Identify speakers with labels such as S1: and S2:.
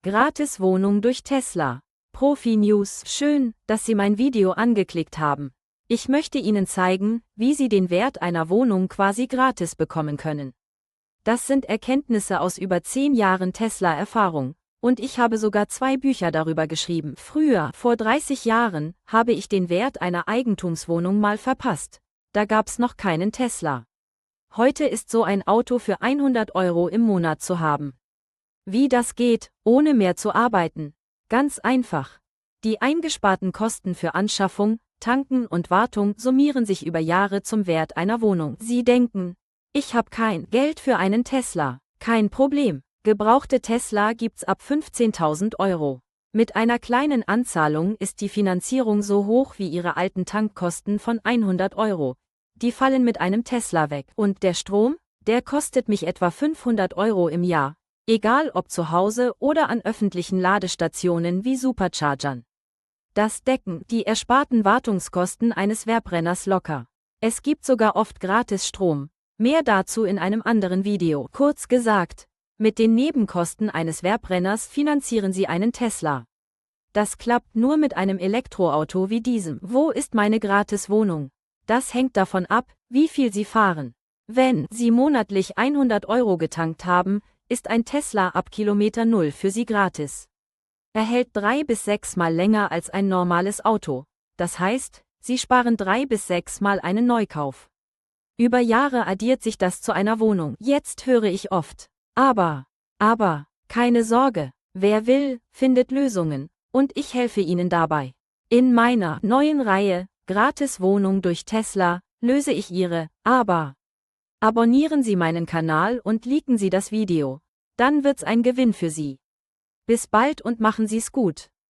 S1: Gratis-Wohnung durch Tesla. Profi-News. Schön, dass Sie mein Video angeklickt haben. Ich möchte Ihnen zeigen, wie Sie den Wert einer Wohnung quasi gratis bekommen können. Das sind Erkenntnisse aus über 10 Jahren Tesla-Erfahrung. Und ich habe sogar 2 Bücher darüber geschrieben. Früher, vor 30 Jahren, habe ich den Wert einer Eigentumswohnung mal verpasst. Da gab's noch keinen Tesla. Heute ist so ein Auto für 100 € im Monat zu haben. Wie das geht, ohne mehr zu arbeiten? Ganz einfach. Die eingesparten Kosten für Anschaffung, Tanken und Wartung summieren sich über Jahre zum Wert einer Wohnung. Sie denken, ich habe kein Geld für einen Tesla. Kein Problem. Gebrauchte Tesla gibt's ab 15.000 €. Mit einer kleinen Anzahlung ist die Finanzierung so hoch wie Ihre alten Tankkosten von 100 €. Die fallen mit einem Tesla weg. Und der Strom? Der kostet mich etwa 500 € im Jahr. Egal ob zu Hause oder an öffentlichen Ladestationen wie Superchargern. Das decken die ersparten Wartungskosten eines Verbrenners locker. Es gibt sogar oft gratis Strom. Mehr dazu in einem anderen Video. Kurz gesagt, mit den Nebenkosten eines Verbrenners finanzieren Sie einen Tesla. Das klappt nur mit einem Elektroauto wie diesem. Wo ist meine Gratis-Wohnung? Das hängt davon ab, wie viel Sie fahren. Wenn Sie monatlich 100 € getankt haben, ist ein Tesla ab Kilometer 0 für Sie gratis. Er hält 3 bis 6 Mal länger als ein normales Auto. Das heißt, Sie sparen 3 bis 6 Mal einen Neukauf. Über Jahre addiert sich das zu einer Wohnung. Jetzt höre ich oft, aber, keine Sorge, wer will, findet Lösungen, und ich helfe Ihnen dabei. In meiner neuen Reihe, Gratis-Wohnung durch Tesla, löse ich Ihre, aber. Abonnieren Sie meinen Kanal und liken Sie das Video. Dann wird's ein Gewinn für Sie. Bis bald und machen Sie's gut.